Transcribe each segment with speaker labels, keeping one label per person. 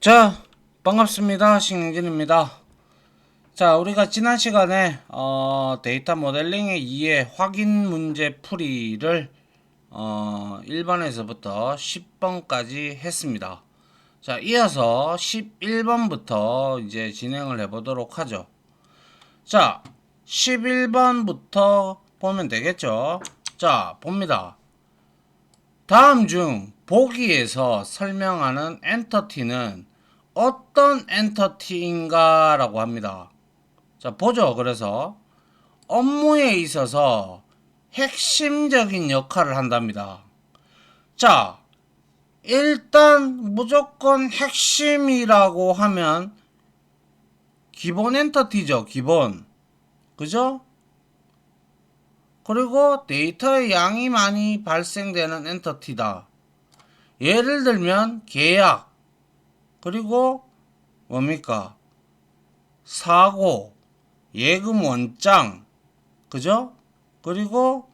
Speaker 1: 자, 반갑습니다. 신영진입니다. 자, 우리가 지난 시간에 데이터 모델링의 이해 확인 문제 풀이를 1번에서부터 10번까지 했습니다. 자, 이어서 11번부터 이제 진행을 해보도록 하죠. 자, 11번부터 보면 되겠죠. 자, 봅니다. 다음 중 보기에서 설명하는 엔터티는 어떤 엔터티인가 라고 합니다. 자, 보죠. 그래서 업무에 있어서 핵심적인 역할을 한답니다. 자, 일단 무조건 핵심이라고 하면 기본 엔터티죠. 기본. 그죠? 그리고 데이터의 양이 많이 발생되는 엔터티다. 예를 들면 계약, 그리고 뭡니까? 사고, 예금 원장, 그죠? 그리고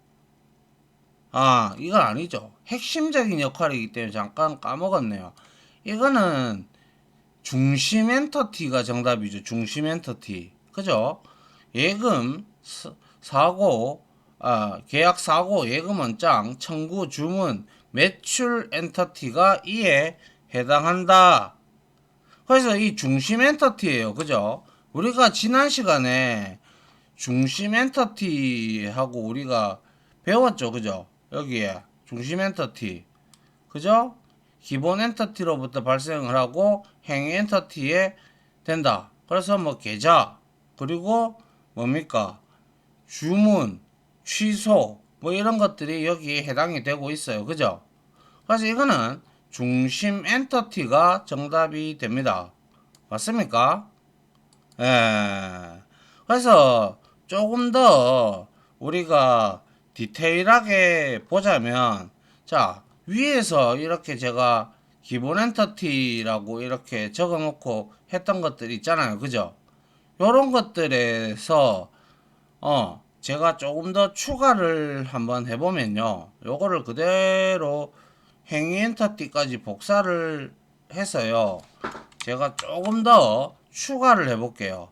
Speaker 1: 이건 아니죠. 핵심적인 역할이기 때문에 잠깐 까먹었네요. 이거는 중심 엔터티가 정답이죠. 중심 엔터티. 그죠? 예금, 사고, 계약 사고, 예금 원장, 청구, 주문, 매출 엔터티가 이에 해당한다. 그래서 이 중심 엔터티예요. 그죠? 우리가 지난 시간에 중심 엔터티하고 우리가 배웠죠. 그죠? 여기에 중심 엔터티. 그죠? 기본 엔터티로부터 발생을 하고 행위 엔터티에 된다. 그래서 뭐 계좌, 그리고 뭡니까? 주문, 취소, 뭐 이런 것들이 여기에 해당이 되고 있어요. 그죠? 그래서 이거는 중심 엔터티가 정답이 됩니다. 맞습니까? 예. 그래서 조금 더 우리가 디테일하게 보자면, 자, 위에서 이렇게 제가 기본 엔터티라고 이렇게 적어 놓고 했던 것들 있잖아요. 그죠? 요런 것들에서, 제가 조금 더 추가를 한번 해보면요. 요거를 그대로 행위 엔터티까지 복사를 해서요. 제가 조금 더 추가를 해볼게요.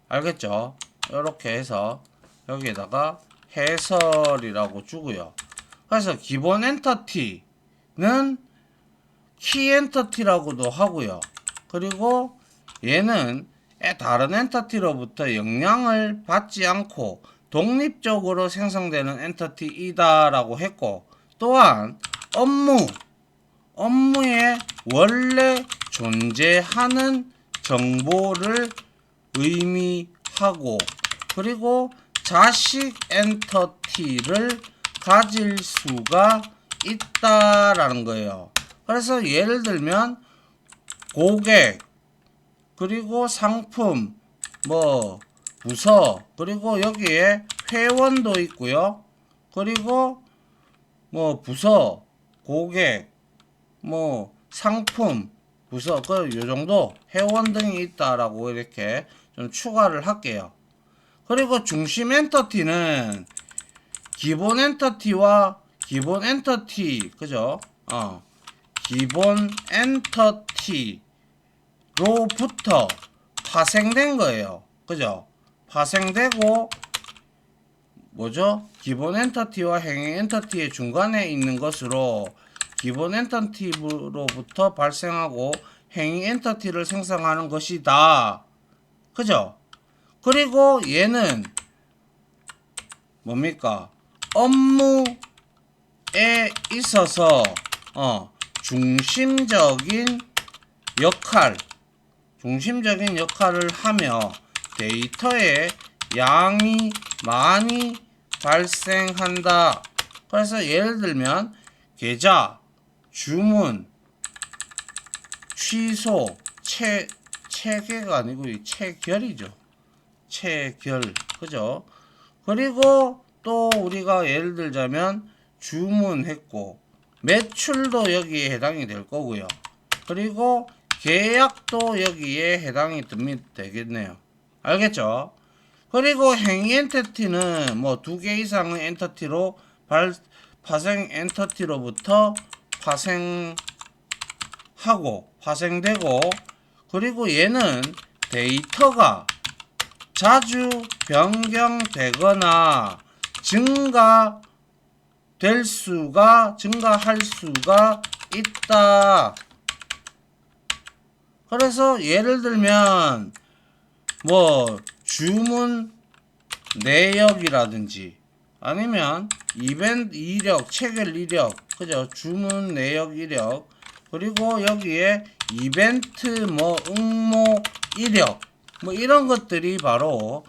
Speaker 1: 알겠죠? 이렇게 해서 여기에다가 해설이라고 주고요. 그래서 기본 엔터티는 키 엔터티라고도 하고요. 그리고 얘는 다른 엔터티로부터 영향을 받지 않고 독립적으로 생성되는 엔터티이다 라고 했고, 또한 업무에 원래 존재하는 정보를 의미하고, 그리고 자식 엔터티를 가질 수가 있다라는 거예요. 그래서 예를 들면 고객, 그리고 상품, 뭐 부서, 그리고 여기에 회원도 있고요. 그리고 뭐 부서, 고객, 뭐 상품, 부서, 요 정도 회원 등이 있다라고 이렇게 좀 추가를 할게요. 그리고 중심 엔터티는 기본 엔터티와 기본 엔터티, 그죠? 기본 엔터티로부터 파생된 거예요. 그죠? 파생되고, 뭐죠? 기본 엔터티와 행위 엔터티의 중간에 있는 것으로 기본 엔터티로부터 발생하고 행위 엔터티를 생성하는 것이다. 그죠? 그리고 얘는 뭡니까? 업무에 있어서 중심적인 역할을 하며 데이터의 양이 많이 발생한다. 그래서 예를 들면 계좌, 주문, 취소, 체계가 아니고 체결이죠. 체결. 그죠? 그리고 또 우리가 예를 들자면 주문했고 매출도 여기에 해당이 될 거고요. 그리고 계약도 여기에 해당이 되겠네요. 알겠죠? 그리고 행위 엔터티는 뭐 2개 이상의 엔터티로 파생 엔터티로부터 파생하는 하고 파생되고, 그리고 얘는 데이터가 자주 변경되거나 증가할 수가 있다. 그래서 예를 들면 뭐 주문 내역이라든지 아니면 이벤트 이력, 체결 이력, 그죠? 주문 내역 이력, 그리고 여기에 이벤트 뭐 응모 이력, 뭐 이런 것들이 바로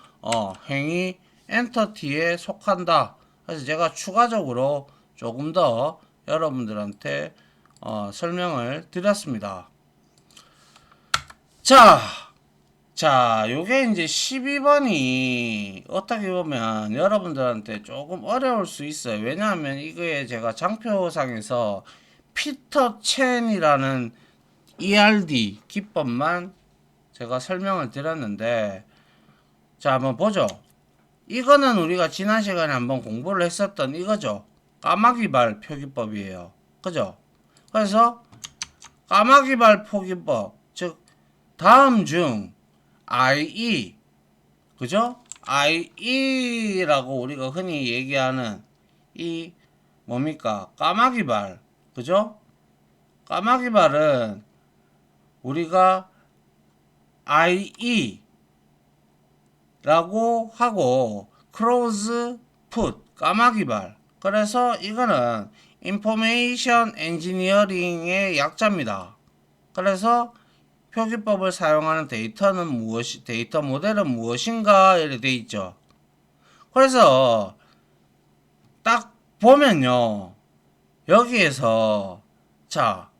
Speaker 1: 행위 엔터티에 속한다. 그래서 제가 추가적으로 조금 더 여러분들한테 설명을 드렸습니다. 자, 요게 이제 12번이 어떻게 보면 여러분들한테 조금 어려울 수 있어요. 왜냐하면 이거에 제가 장표상에서 피터 첸이라는 ERD 기법만 제가 설명을 드렸는데, 자, 한번 보죠. 이거는 우리가 지난 시간에 한번 공부를 했었던 이거죠. 까마귀발 표기법이에요. 그죠? 그래서 까마귀발 표기법, 즉 다음 중 IE, 그죠? IE라고 우리가 흔히 얘기하는 이 뭡니까? 까마귀발, 그죠? 까마귀발은 우리가 IE 라고 하고 close put, 까마귀발. 그래서 이거는 인포메이션 엔지니어링의 약자입니다. 그래서 표기법을 사용하는 데이터는 데이터 모델은 무엇인가 이렇게 돼 있죠. 그래서 딱 보면요, 여기에서 자,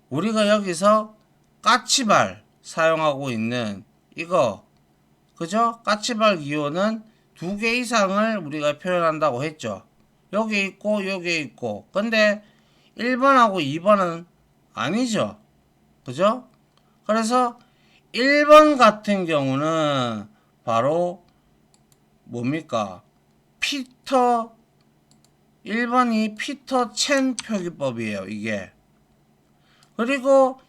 Speaker 1: 우리가 여기서 까치발 사용하고 있는 이거, 그죠? 까치발 기호는 2개 이상을 우리가 표현한다고 했죠. 여기 있고 여기 있고. 근데 1번하고 2번은 아니죠. 그죠? 그래서 1번 같은 경우는 바로 뭡니까? 1번이 피터 첸 표기법이에요, 이게. 그리고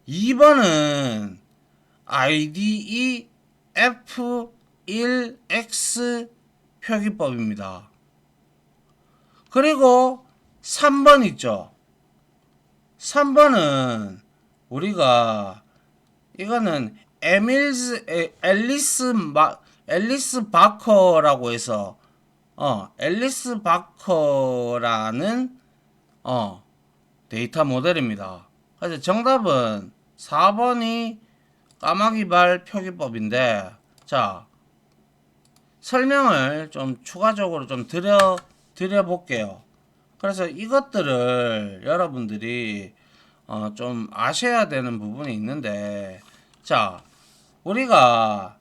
Speaker 1: 2번은 IDE F1X 표기법입니다. 그리고 3번 있죠. 3번은 우리가 이거는 앨리스 바커라고 해서 앨리스 바커라는 데이터 모델입니다. 그래서 정답은 4번이 까마귀발 표기법인데, 자, 설명을 좀 추가적으로 좀 드려볼게요. 그래서 이것들을 여러분들이 좀 아셔야 되는 부분이 있는데, 자, 우리가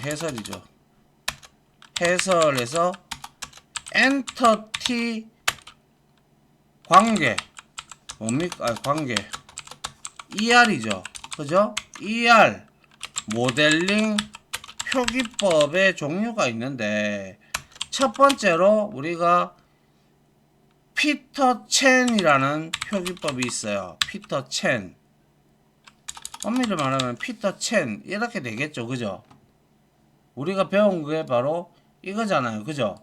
Speaker 1: 해설이죠. 해설에서 엔터티 관계, 뭡니까? 관계 ER이죠. 그죠? ER 모델링 표기법의 종류가 있는데, 첫 번째로 우리가 피터 첸이라는 표기법이 있어요. 피터 첸. 엄밀히 말하면 피터 첸 이렇게 되겠죠. 그죠? 우리가 배운 게 바로 이거잖아요. 그죠?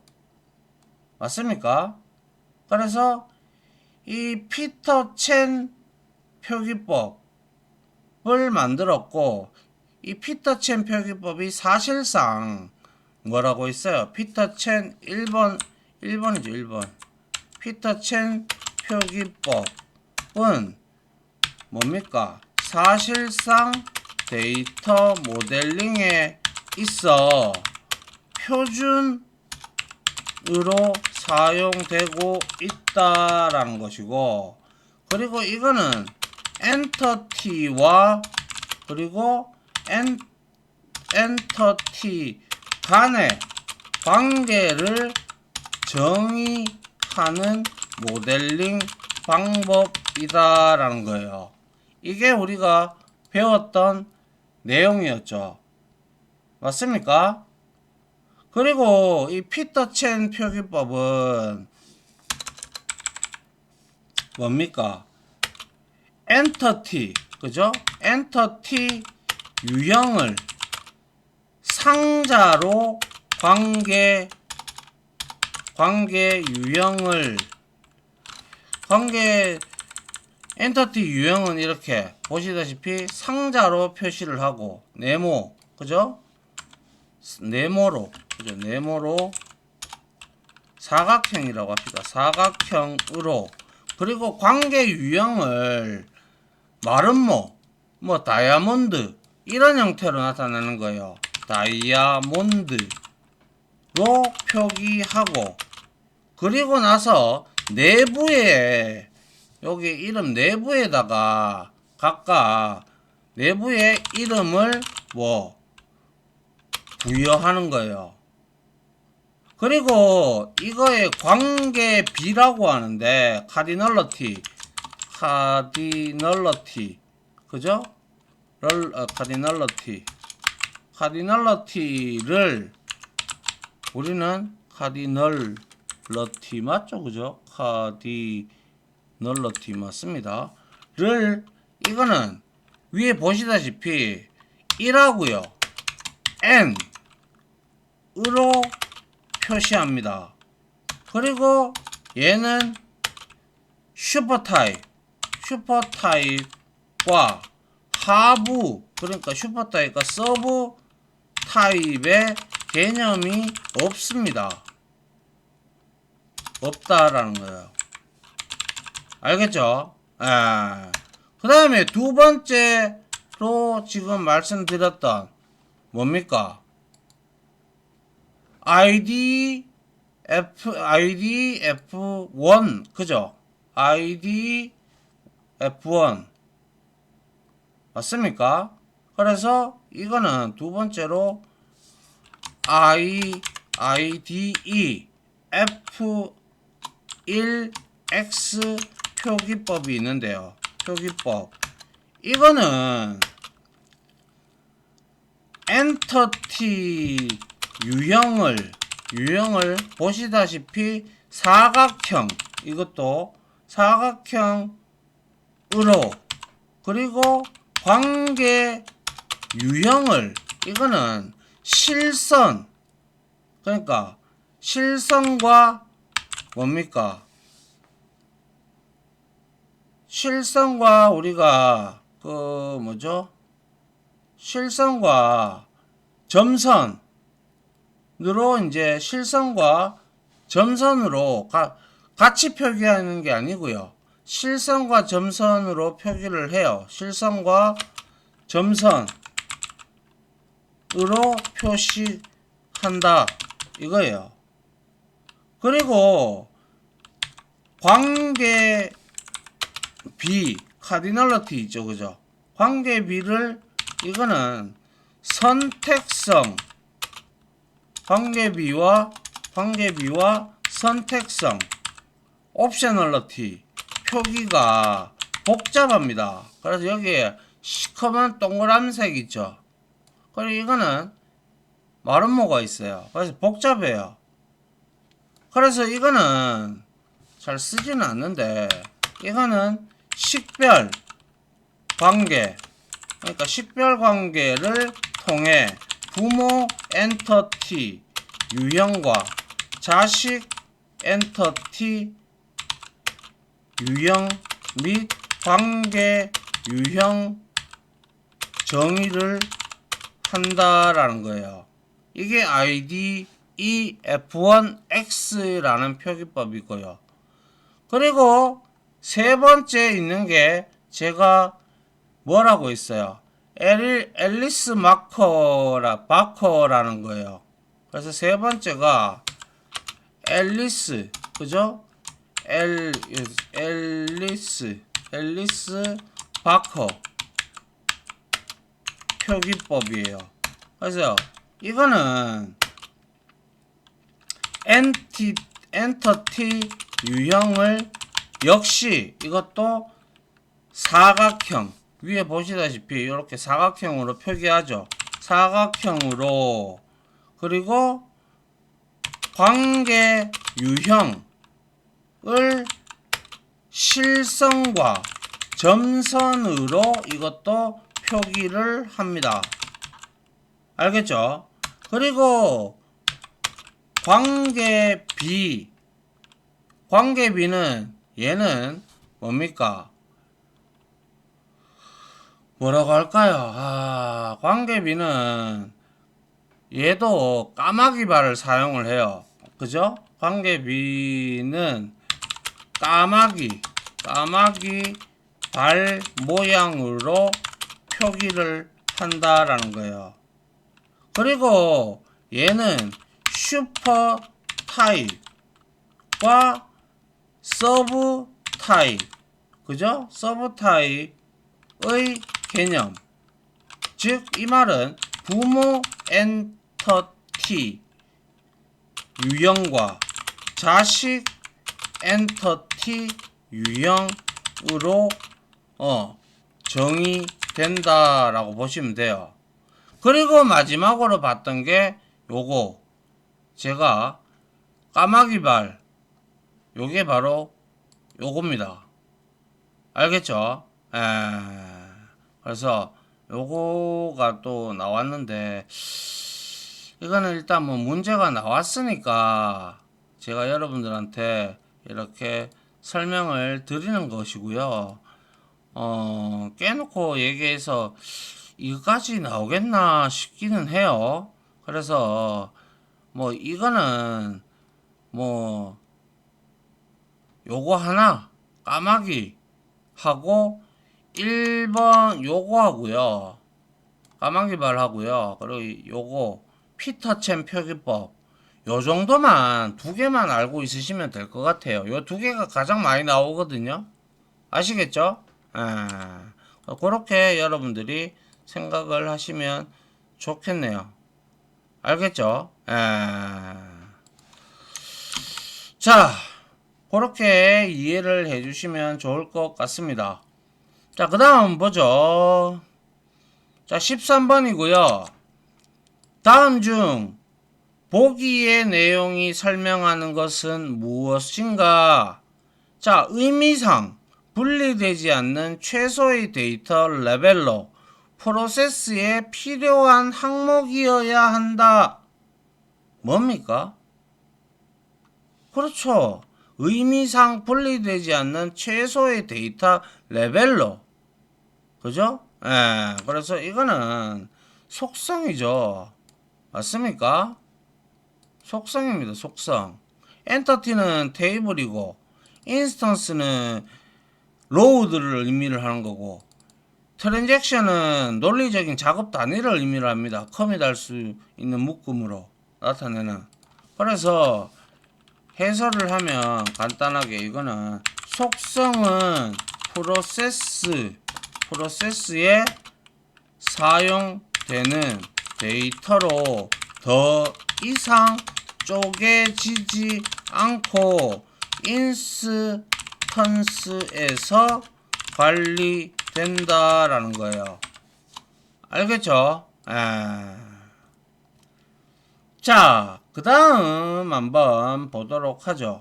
Speaker 1: 맞습니까? 그래서 이 피터 첸 표기법을 만들었고, 이 피터 첸 표기법이 사실상 뭐라고 있어요? 피터 첸 1번이죠. 1번. 피터 첸 표기법은 뭡니까? 사실상 데이터 모델링에 있어 표준으로 사용되고 있다라는 것이고, 그리고 이거는 엔터티와 그리고 엔터티 간의 관계를 정의하는 모델링 방법이다라는 거예요. 이게 우리가 배웠던 내용이었죠. 맞습니까? 그리고 이 피터 첸 표기법은 뭡니까? 엔터티, 그죠? 엔터티 유형을 상자로 관계 유형을 엔터티 유형은 이렇게 보시다시피 상자로 표시를 하고 네모, 그죠? 네모로, 그죠? 네모로 사각형이라고 합시다. 사각형으로. 그리고 관계 유형을 마름모, 뭐 다이아몬드 이런 형태로 나타내는 거예요. 다이아몬드로 표기하고, 그리고 나서 내부에 여기 이름 내부에다가 각각 내부의 이름을 뭐 부여하는 거예요. 그리고 이거의 관계 B라고 하는데 카디널러티, 그죠? 카디널러티를 우리는 카디널러티 맞죠? 그죠? 카디널러티 맞습니다. 이거는 위에 보시다시피 1하고요. N으로 표시합니다. 그리고 얘는 슈퍼타입과 하부, 그러니까 슈퍼타입과 서브 타입의 개념이 없습니다. 없다라는 거예요. 알겠죠? 그 다음에 두 번째로 지금 말씀드렸던 뭡니까? IDF1, 그죠? IDF1 맞습니까? 그래서 이거는 두 번째로 IDE F1X 표기법이 있는데요. 표기법. 이거는 엔터티 유형을 보시다시피 사각형, 이것도 사각형으로, 그리고 관계 유형을, 이거는 실선, 그러니까 실선과 뭡니까? 실선과 우리가 그 뭐죠? 실선과 점선으로, 이제 실선과 점선으로 같이 표기하는 게 아니고요. 실선과 점선으로 표기를 해요. 실선과 점선으로 표시한다 이거예요. 그리고 관계 B, 카디널러티 있죠, 그죠? 관계 B를, 이거는 선택성, 관계 B와 선택성, 옵셔널러티 표기가 복잡합니다. 그래서 여기에 시커먼 동그란색 있죠. 그리고 이거는 마름모가 있어요. 그래서 복잡해요. 그래서 이거는 잘 쓰지는 않는데, 이거는 식별 관계, 그러니까 식별 관계를 통해 부모 엔터티 유형과 자식 엔터티 유형 및 관계 유형 정의를 한다라는 거예요. 이게 IDEF1X라는 표기법이고요. 그리고 세 번째 있는 게 제가 뭐라고 있어요? 앨리스 마커라는 거예요. 그래서 세 번째가 앨리스, 그죠? 앨리스 바커 표기법이에요. 그래서 이거는 엔터티 유형을 역시 이것도 사각형, 위에 보시다시피 이렇게 사각형으로 표기하죠. 사각형으로. 그리고 관계 유형을 실선과 점선으로 이것도 표기를 합니다. 알겠죠? 그리고 관계비는 얘는 뭡니까? 뭐라고 할까요? 관계비는 얘도 까마귀발을 사용을 해요. 그죠? 관계비는 까마귀 발 모양으로 표기를 한다라는 거예요. 그리고 얘는 슈퍼 타입과 서브 타입, 그죠? 서브 타입의 개념. 즉, 이 말은 부모 엔터티 유형과 자식 엔터티 유형으로 정의된다라고 보시면 돼요. 그리고 마지막으로 봤던 게 요거, 제가 까마귀발, 요게 바로 요겁니다. 알겠죠? 그래서 요거가 또 나왔는데, 이거는 일단 뭐 문제가 나왔으니까 제가 여러분들한테 이렇게 설명을 드리는 것이고요. 깨놓고 얘기해서 이거까지 나오겠나 싶기는 해요. 그래서 뭐 이거는 뭐 요거 하나 까마귀 하고 1번 요거 하고요. 까마귀발 하고요. 그리고 요거 피터첸 표기법 요 정도만 두 개만 알고 있으시면 될 것 같아요. 요 두 개가 가장 많이 나오거든요. 아시겠죠? 그렇게 여러분들이 생각을 하시면 좋겠네요. 알겠죠? 자, 그렇게 이해를 해주시면 좋을 것 같습니다. 자, 그 다음 보죠. 자, 13번이고요. 다음 중 보기의 내용이 설명하는 것은 무엇인가? 자, 의미상 분리되지 않는 최소의 데이터 레벨로 프로세스에 필요한 항목이어야 한다. 뭡니까? 그렇죠. 의미상 분리되지 않는 최소의 데이터 레벨로. 그죠? 그래서 이거는 속성이죠. 맞습니까? 속성입니다. 속성. 엔터티는 테이블이고 인스턴스는 로우드를 의미를 하는 거고 트랜잭션은 논리적인 작업 단위를 의미를 합니다. 커밋할 수 있는 묶음으로 나타내는. 그래서 해설을 하면 간단하게 이거는 속성은 프로세스에 사용되는 데이터로 더 이상 쪼개지지 않고 인스턴스에서 관리된다라는 거예요. 알겠죠? 자, 그 다음 한번 보도록 하죠.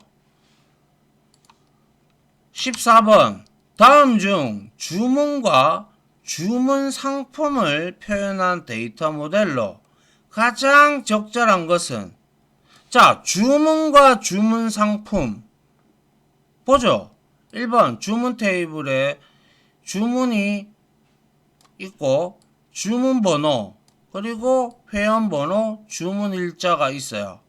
Speaker 1: 14번. 다음 중 주문과 주문 상품을 표현한 데이터 모델로 가장 적절한 것은? 자, 주문과 주문 상품 보죠. 1번 주문 테이블에 주문이 있고 주문 번호 그리고 회원 번호 주문 일자가 있어요.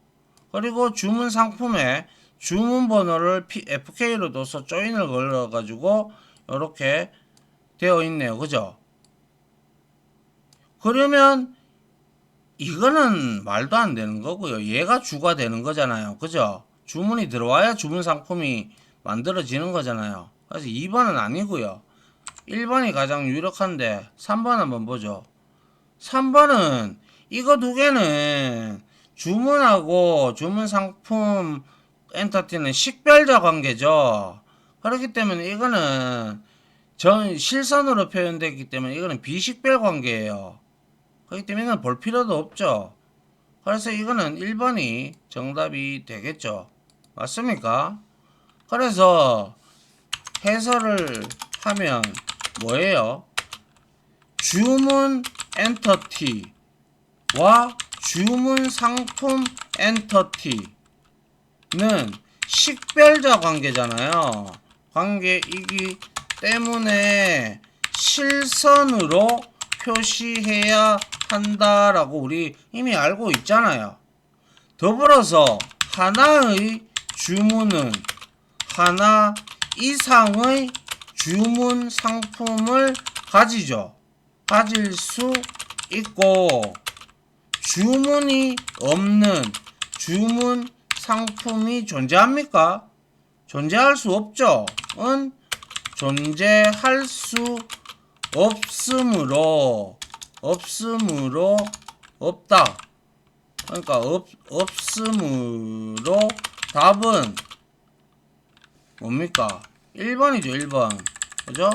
Speaker 1: 그리고 주문 상품에 주문 번호를 FK로 둬서 조인을 걸어 가지고 이렇게 되어 있네요. 그죠? 그러면 이거는 말도 안 되는 거고요. 얘가 주가 되는 거잖아요. 그죠? 주문이 들어와야 주문 상품이 만들어지는 거잖아요. 그래서 2번은 아니고요. 1번이 가장 유력한데 3번 한번 보죠. 3번은 이거 두 개는 주문하고 주문 상품 엔터티는 식별자 관계죠. 그렇기 때문에 이거는 실선으로 표현되기 때문에 이거는 비식별 관계예요. 그렇기 때문에 이건 볼 필요도 없죠. 그래서 이거는 1번이 정답이 되겠죠. 맞습니까? 그래서 해설을 하면 뭐예요? 주문 엔터티와 주문 상품 엔터티는 식별자 관계잖아요. 관계이기 때문에 실선으로 표시해야 한다라고 우리 이미 알고 있잖아요. 더불어서 하나의 주문은 하나 이상의 주문 상품을 가질 수 있고, 주문이 없는 주문 상품이 존재합니까? 존재할 수 없죠. 은 존재할 수 없으므로 없다. 그러니까 없으므로 답은 뭡니까? 1번이죠. 1번. 그죠?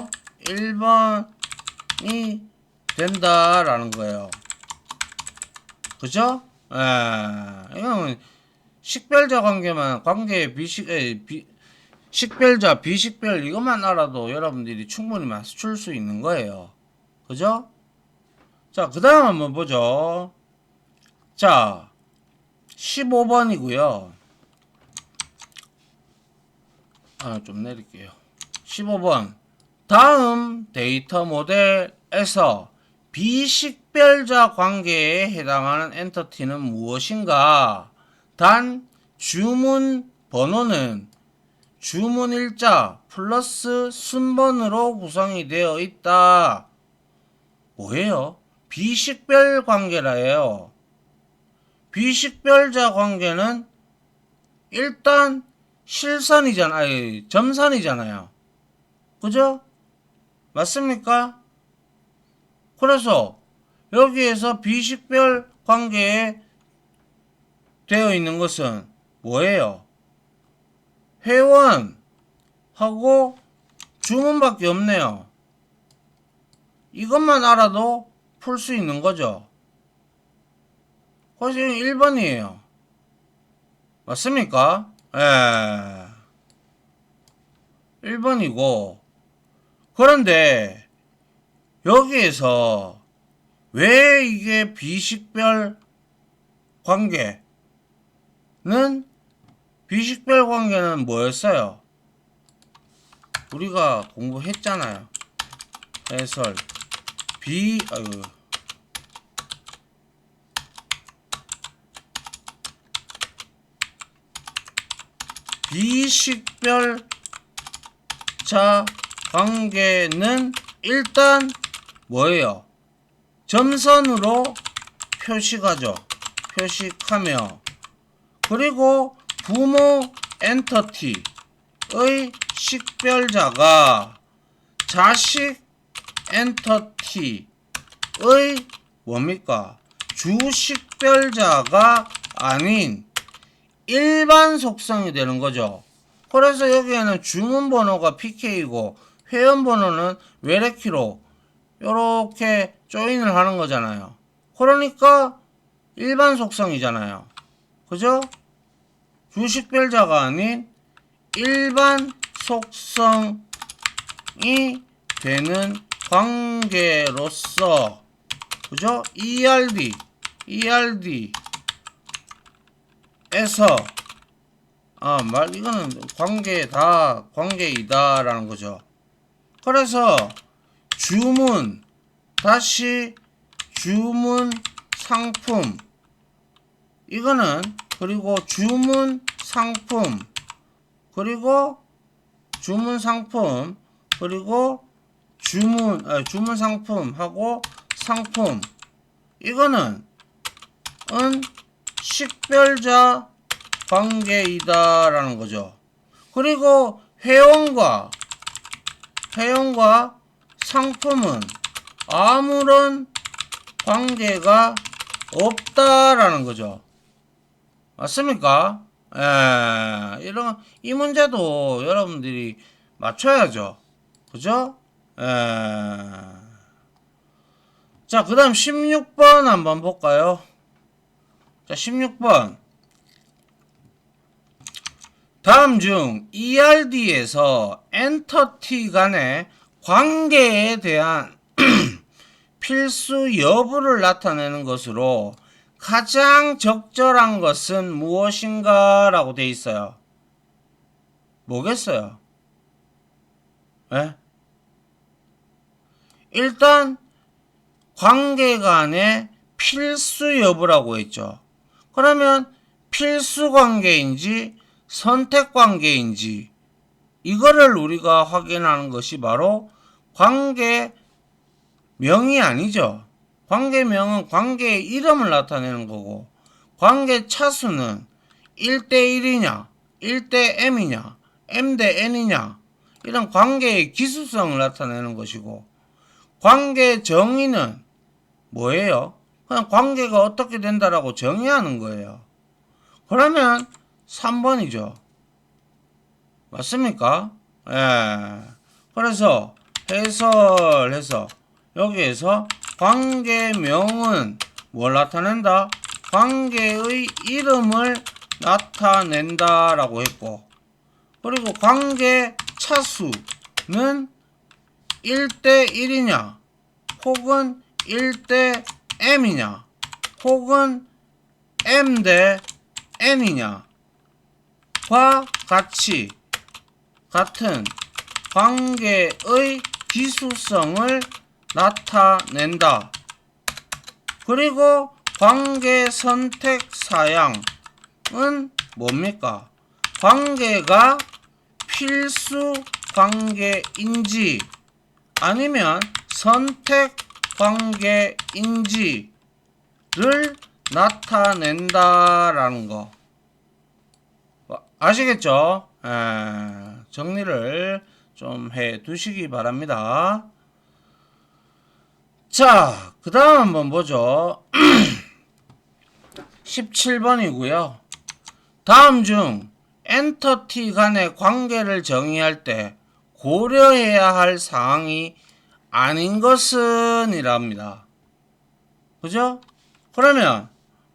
Speaker 1: 1번이 된다라는 거예요. 그죠? 이건 식별자 관계만 식별자 비식별 이것만 알아도 여러분들이 충분히 맞출 수 있는 거예요. 그죠? 자, 그 다음 한번 보죠. 자, 15번이고요. 좀 내릴게요. 15번. 다음 데이터 모델에서 비식별자 관계에 해당하는 엔터티는 무엇인가? 단, 주문 번호는 주문 일자 플러스 순번으로 구성이 되어 있다. 뭐예요? 비식별 관계라예요. 비식별자 관계는 일단 점선이잖아요. 그죠? 맞습니까? 그래서 여기에서 비식별 관계에 되어 있는 것은 뭐예요? 회원하고 주문밖에 없네요. 이것만 알아도 풀 수 있는 거죠. 그래서 1번이에요. 맞습니까? 1번이고, 그런데 여기에서 왜 이게 비식별 관계는 뭐였어요? 우리가 공부했잖아요. 해설 비식별자 관계는 일단 뭐예요? 점선으로 표식하며, 그리고 부모 엔터티의 식별자가 자식 엔터티의 뭡니까? 주식별자가 아닌 일반 속성이 되는 거죠. 그래서 여기에는 주문번호가 PK이고 회원번호는 외래키로 이렇게 조인을 하는 거잖아요. 그러니까 일반 속성이잖아요. 그죠? 주식별자가 아닌 일반 속성이 되는 관계로서, 그죠? ERD에서 이거는 관계이다라는 거죠. 그래서 주문 다시 주문 상품, 이거는 그리고 주문 상품 그리고 주문 상품하고 상품, 이거는 식별자 관계이다라는 거죠. 그리고 회원과 상품은 아무런 관계가 없다라는 거죠. 맞습니까? 이 문제도 여러분들이 맞춰야죠. 그죠? 자, 그 다음 16번 한번 볼까요? 자, 16번. 다음 중 ERD에서 엔터티 간의 관계에 대한 필수 여부를 나타내는 것으로 가장 적절한 것은 무엇인가 라고 되어 있어요. 뭐겠어요? 네? 일단 관계 간의 필수 여부라고 했죠. 그러면 필수 관계인지 선택 관계인지 이거를 우리가 확인하는 것이 바로 관계명이 아니죠. 관계명은 관계의 이름을 나타내는 거고, 관계 차수는 1대1이냐 1대 m이냐 m대 n이냐 이런 관계의 기수성을 나타내는 것이고, 관계 정의는 뭐예요? 그냥 관계가 어떻게 된다라고 정의하는 거예요. 그러면 3번이죠. 맞습니까? 예. 그래서 해설해서 여기에서 관계명은 뭘 나타낸다? 관계의 이름을 나타낸다 라고 했고, 그리고 관계 차수는 1대1이냐 혹은 1대 m이냐 혹은 m대 n이냐과 같은 관계의 기수성을 나타낸다. 그리고 관계 선택 사양은 뭡니까? 관계가 필수 관계인지 아니면 선택 관계인지를 나타낸다라는 거. 아시겠죠? 정리를 좀 해 두시기 바랍니다. 자, 그 다음 한번 보죠. 17번이고요. 다음 중 엔터티 간의 관계를 정의할 때 고려해야 할 사항이 아닌 것은 이랍니다. 그죠? 그러면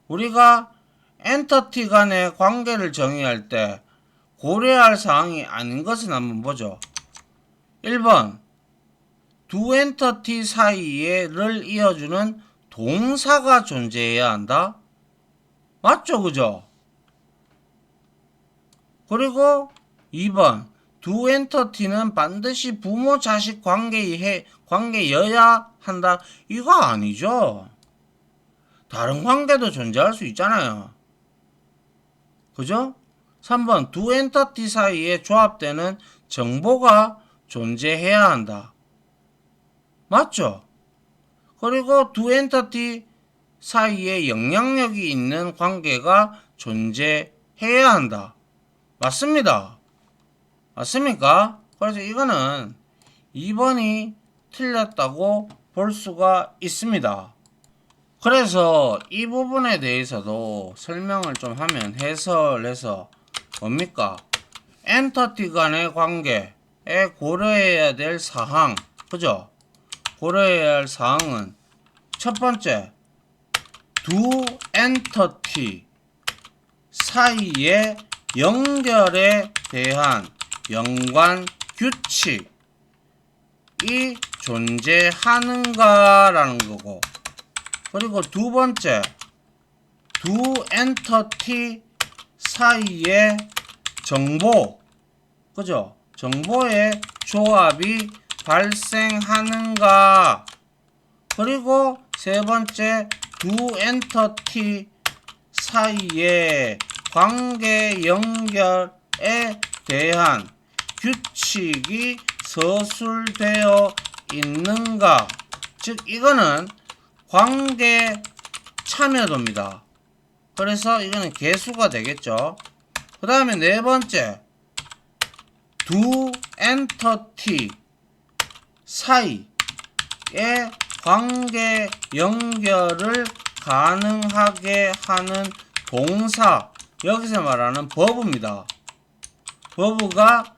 Speaker 1: 우리가 엔터티 간의 관계를 정의할 때 고려할 사항이 아닌 것은 한번 보죠. 1번 두 엔터티 사이에를 이어주는 동사가 존재해야 한다. 맞죠? 그죠? 그리고 2번 두 엔터티는 반드시 부모 자식 관계여야 한다. 이거 아니죠. 다른 관계도 존재할 수 있잖아요. 그죠? 3번 두 엔터티 사이에 조합되는 정보가 존재해야 한다. 맞죠? 그리고 두 엔터티 사이에 영향력이 있는 관계가 존재해야 한다. 맞습니다. 맞습니까? 그래서 이거는 2번이 틀렸다고 볼 수가 있습니다. 그래서 이 부분에 대해서도 설명을 좀 하면 해설해서 뭡니까? 엔터티 간의 관계에 고려해야 될 사항, 그죠? 고려해야 할 사항은 첫 번째, 두 엔터티 사이의 연결에 대한 연관 규칙이 존재하는가라는 거고, 그리고 두 번째, 두 엔터티 사이의 정보, 그죠? 정보의 조합이 발생하는가. 그리고 세 번째, 두 엔터티 사이의 관계 연결에 대한 규칙이 서술되어 있는가. 즉 이거는 관계 참여도입니다. 그래서 이거는 개수가 되겠죠. 그 다음에 네 번째, 두 엔터티 사이의 관계 연결을 가능하게 하는 동사, 여기서 말하는 버브입니다. 버브가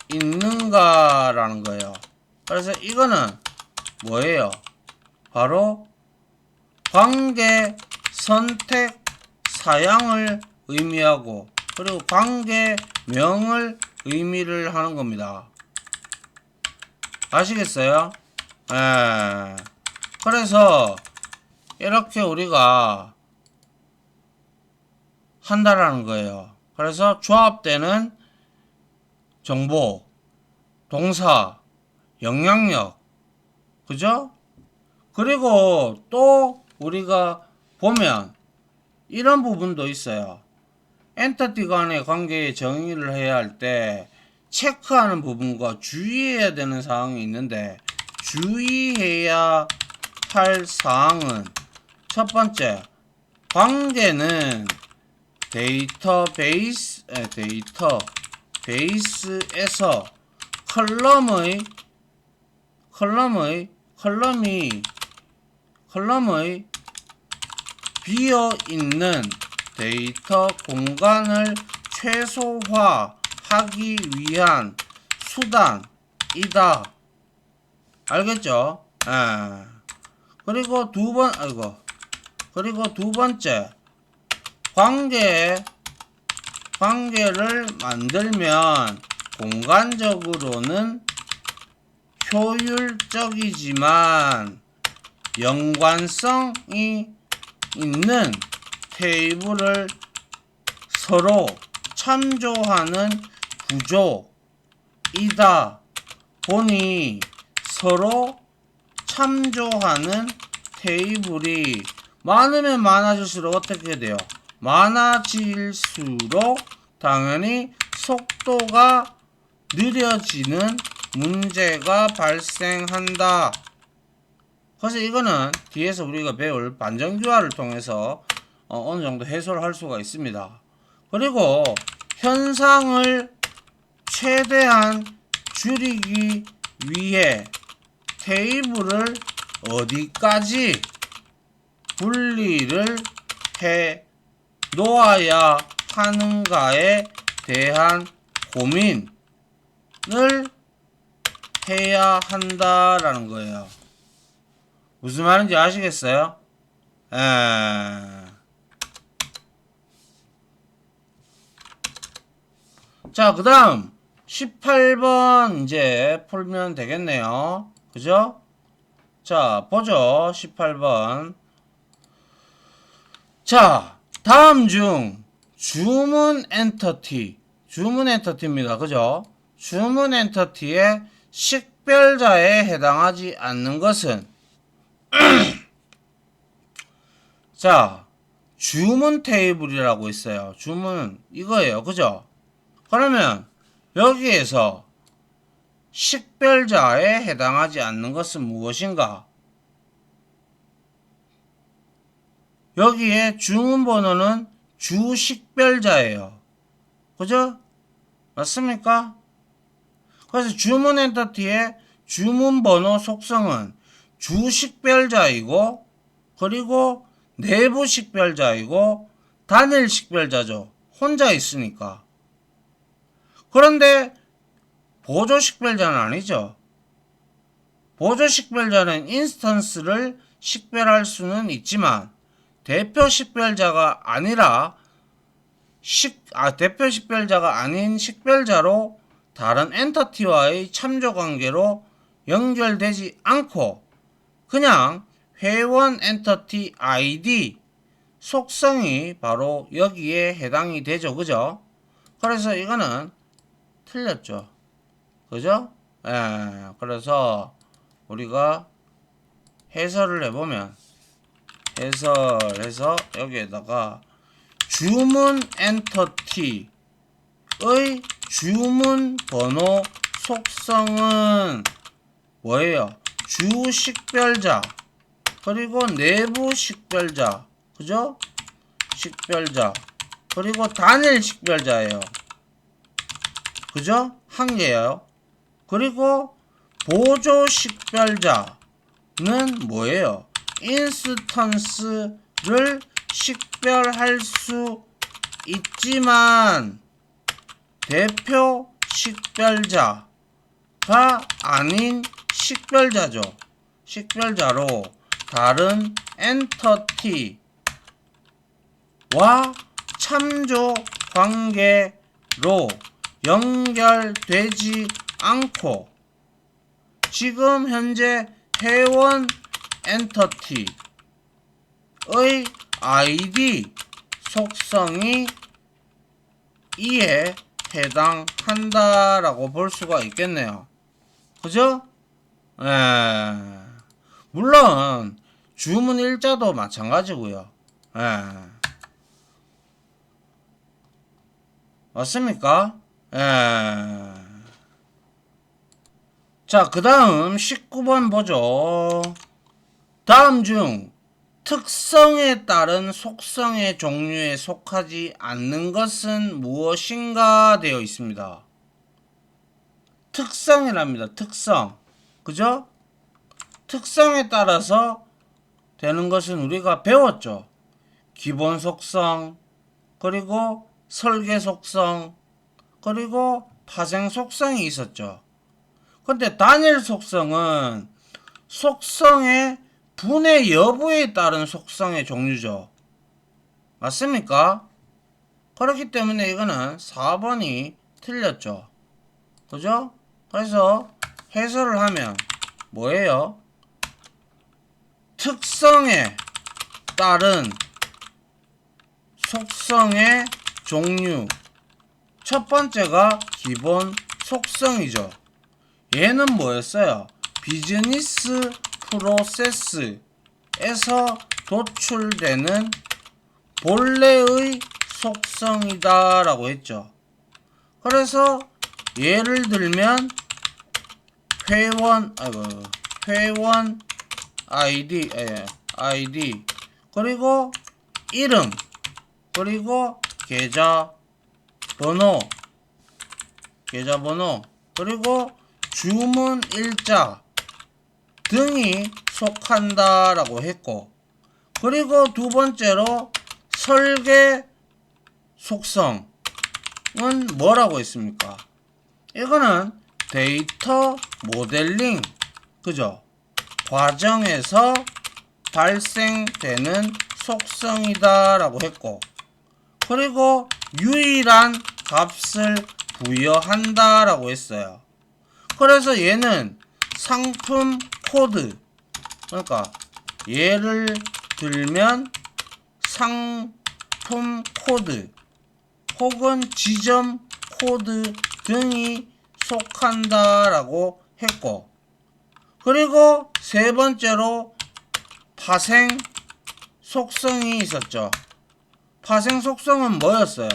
Speaker 1: 있는가라는 거예요. 그래서 이거는 뭐예요? 바로 관계 선택 사양을 의미하고 그리고 관계명을 의미를 하는 겁니다. 아시겠어요? 예. 그래서 이렇게 우리가 한다라는 거예요. 그래서 조합되는 정보, 동사, 영향력, 그죠? 그리고 또 우리가 보면 이런 부분도 있어요. 엔터티 간의 관계의 정의를 해야 할 때 체크하는 부분과 주의해야 되는 사항이 있는데, 주의해야 할 사항은 첫 번째, 관계는 데이터베이스에서 컬럼의 비어있는 데이터 공간을 최소화하기 위한 수단이다. 알겠죠? 예. 그리고 두 번째, 관계를 만들면 공간적으로는 효율적이지만 연관성이 있는 테이블을 서로 참조하는 구조이다 보니 서로 참조하는 테이블이 많으면 많아질수록 어떻게 돼요? 많아질수록 당연히 속도가 느려지는 문제가 발생한다. 그래서 이거는 뒤에서 우리가 배울 반전교화를 통해서 어느 정도 해소를 할 수가 있습니다. 그리고 현상을 최대한 줄이기 위해 테이블을 어디까지 분리를 해 놓아야 하는가에 대한 고민을 해야 한다라는 거예요. 무슨 말인지 아시겠어요? 자, 그 다음 18번 이제 풀면 되겠네요. 그죠? 자, 보죠. 18번. 자, 다음 중 주문 엔터티입니다. 그죠? 주문 엔터티의 식별자에 해당하지 않는 것은 자, 주문 테이블이라고 있어요. 주문 이거예요. 그죠? 그러면 여기에서 식별자에 해당하지 않는 것은 무엇인가? 여기에 주문 번호는 주식별자예요. 그죠? 맞습니까? 그래서 주문 엔터티의 주문 번호 속성은 주식별자이고 그리고 내부 식별자이고 단일 식별자죠. 혼자 있으니까. 그런데 보조 식별자는 아니죠. 보조 식별자는 인스턴스를 식별할 수는 있지만 대표 식별자가 아닌 식별자로 다른 엔터티와의 참조 관계로 연결되지 않고 그냥 회원 엔터티 ID 속성이 바로 여기에 해당이 되죠. 그죠? 그래서 이거는 틀렸죠. 그죠? 그래서 우리가 해설을 해보면 해설해서 여기에다가 주문 엔터티의 주문 번호 속성은 뭐예요? 주식별자 그리고 내부 식별자 그죠? 식별자 그리고 단일 식별자예요. 그죠? 한 개예요. 그리고 보조 식별자는 뭐예요? 인스턴스를 식별할 수 있지만 대표 식별자가 아닌 식별자죠. 식별자로 다른 엔터티와 참조 관계로 연결되지 않고 지금 현재 회원 엔터티의 ID 속성이 이에 해당한다라고 볼 수가 있겠네요. 그죠? 물론 주문 일자도 마찬가지고요. 맞습니까? 자, 그 다음 19번 보죠. 다음 중 특성에 따른 속성의 종류에 속하지 않는 것은 무엇인가 되어 있습니다. 특성이랍니다. 특성. 그죠? 특성에 따라서 되는 것은 우리가 배웠죠. 기본 속성, 그리고 설계 속성, 그리고 파생 속성이 있었죠. 근데 단일 속성은 속성의 분해 여부에 따른 속성의 종류죠. 맞습니까? 그렇기 때문에 이거는 4번이 틀렸죠. 그죠? 그래서 해설을 하면 뭐예요? 특성에 따른 속성의 종류. 첫 번째가 기본 속성이죠. 얘는 뭐였어요? 비즈니스 프로세스에서 도출되는 본래의 속성이다 라고 했죠. 그래서 예를 들면 회원 ID 그리고 이름 그리고 계좌번호 그리고 주문 일자 등이 속한다 라고 했고, 그리고 두 번째로 설계 속성은 뭐라고 했습니까? 이거는 데이터 모델링, 그죠? 과정에서 발생되는 속성이다 라고 했고, 그리고 유일한 값을 부여한다 라고 했어요. 그래서 얘는 상품 코드, 그러니까 예를 들면 상품 코드 혹은 지점 코드 등이 속한다 라고 했고, 그리고 세 번째로 파생 속성이 있었죠. 파생 속성은 뭐였어요?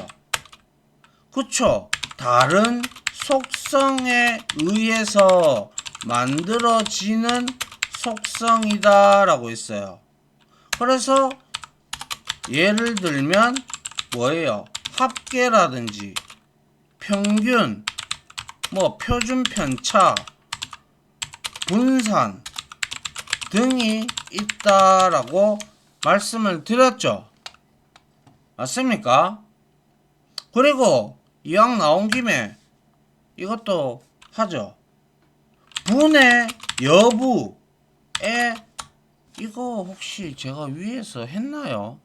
Speaker 1: 그쵸? 다른 속성에 의해서 만들어지는 속성이다 라고 했어요. 그래서 예를 들면 뭐예요? 합계라든지 평균, 표준 편차, 분산 등이 있다라고 말씀을 드렸죠. 맞습니까? 그리고 이왕 나온 김에 이것도 하죠. 분해 여부에 이거 혹시 제가 위에서 했나요?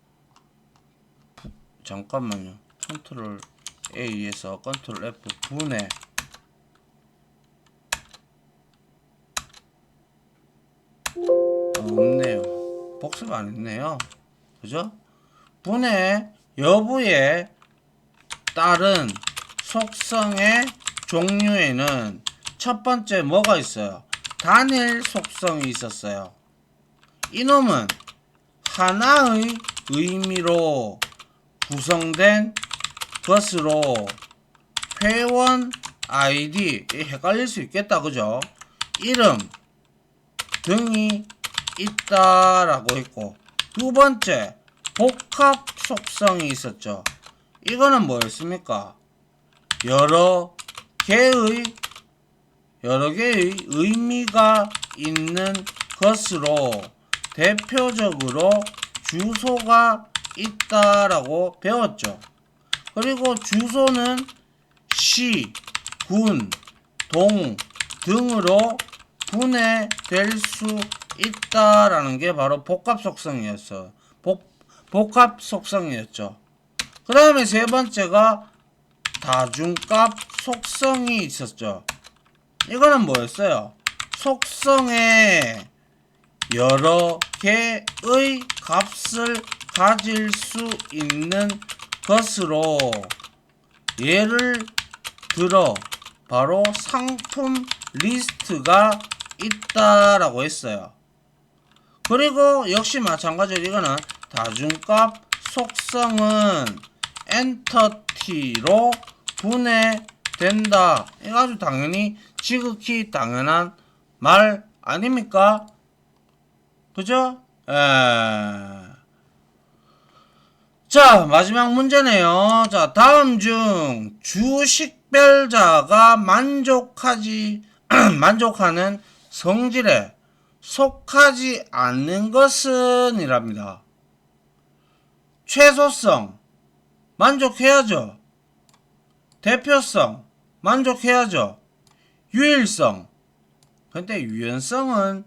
Speaker 1: 잠깐만요. 컨트롤 A에서 컨트롤 F 분해 없네요. 복습 안 했네요. 그죠? 분해 여부에 따른 속성의 종류에는 첫 번째 뭐가 있어요? 단일 속성이 있었어요. 이놈은 하나의 의미로 구성된 것으로 회원 ID, 헷갈릴 수 있겠다, 그죠? 이름 등이 있다라고 했고, 두 번째 복합 속성이 있었죠. 이거는 뭐였습니까? 여러 개의 의미가 있는 것으로 대표적으로 주소가 있다라고 배웠죠. 그리고 주소는 시, 군, 동 등으로 분해될 수 있다라는 게 바로 복합 속성이었어요. 복합 속성이었죠. 그 다음에 세 번째가 다중값 속성이 있었죠. 이거는 뭐였어요? 속성에 여러 개의 값을 가질 수 있는 것으로 예를 들어 바로 상품 리스트가 있다라고 했어요. 그리고 역시 마찬가지로 이거는 다중값 속성은 엔터티로 분해된다. 이거 아주 당연히 지극히 당연한 말 아닙니까? 그죠? 자, 마지막 문제네요. 자, 다음 중 주식별자가 만족하는 성질에 속하지 않는 것은 이랍니다. 최소성 만족해야죠. 대표성 만족해야죠. 유일성. 근데 유연성은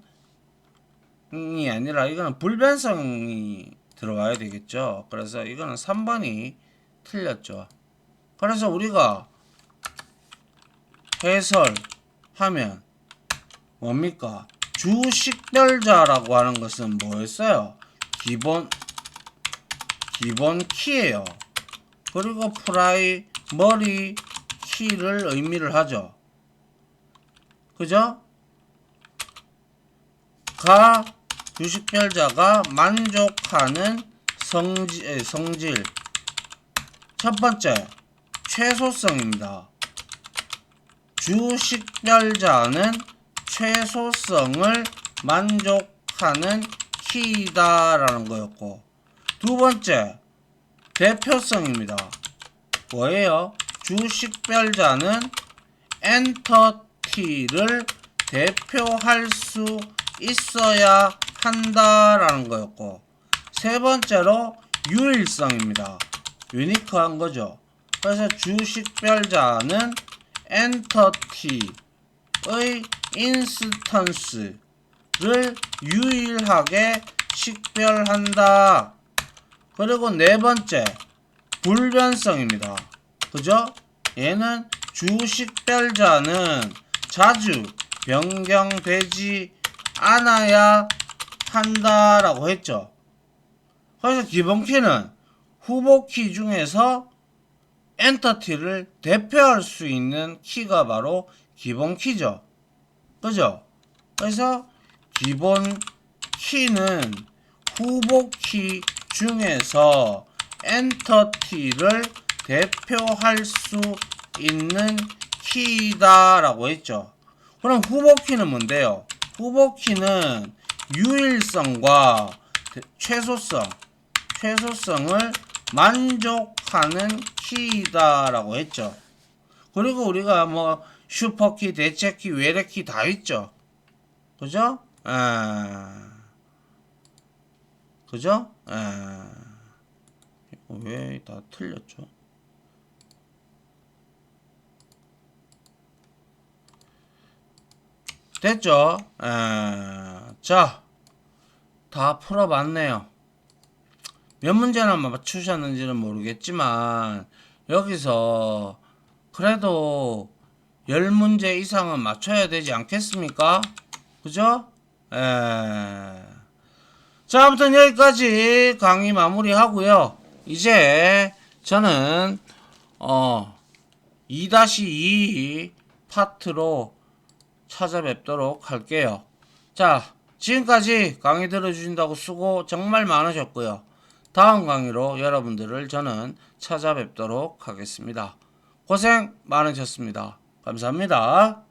Speaker 1: 이 아니라 이거는 불변성이 들어가야 되겠죠. 그래서 이거는 3번이 틀렸죠. 그래서 우리가 해설하면 뭡니까? 주식별자라고 하는 것은 뭐였어요? 기본 키예요. 그리고 프라이머리 키를 의미를 하죠. 그죠? 주식별자가 만족하는 성질. 첫 번째, 최소성입니다. 주식별자는 최소성을 만족하는 키다라는 거였고, 두 번째, 대표성입니다. 뭐예요? 주식별자는 엔터티를 대표할 수 있어야 한다라는 거였고, 세 번째로 유일성입니다. 유니크한 거죠. 그래서 주식별자는 엔터티의 인스턴스를 유일하게 식별한다. 그리고 네 번째, 불변성입니다. 그죠? 얘는 주식별자는 자주 변경되지 않아야 한다라고 했죠. 그래서 기본키는 후보키 중에서 엔터티를 대표할 수 있는 키가 바로 기본키죠. 그죠? 그래서 기본키는 후보키 중에서 엔터티를 대표할 수 있는 키다라고 했죠. 그럼 후보키는 뭔데요? 후보키는 유일성과 최소성을 만족하는 키다라고 했죠. 그리고 우리가 뭐 슈퍼키, 대체키, 외래키 다 있죠. 그죠? 그죠? 왜 다 틀렸죠? 됐죠? 자, 다 풀어봤네요. 몇 문제나 맞추셨는지는 모르겠지만 여기서 그래도 10문제 이상은 맞춰야 되지 않겠습니까? 그죠? 자, 아무튼 여기까지 강의 마무리하고요. 이제 저는 2-2 파트로 찾아뵙도록 할게요. 자, 지금까지 강의 들어주신다고 수고 정말 많으셨고요. 다음 강의로 여러분들을 저는 찾아뵙도록 하겠습니다. 고생 많으셨습니다. 감사합니다.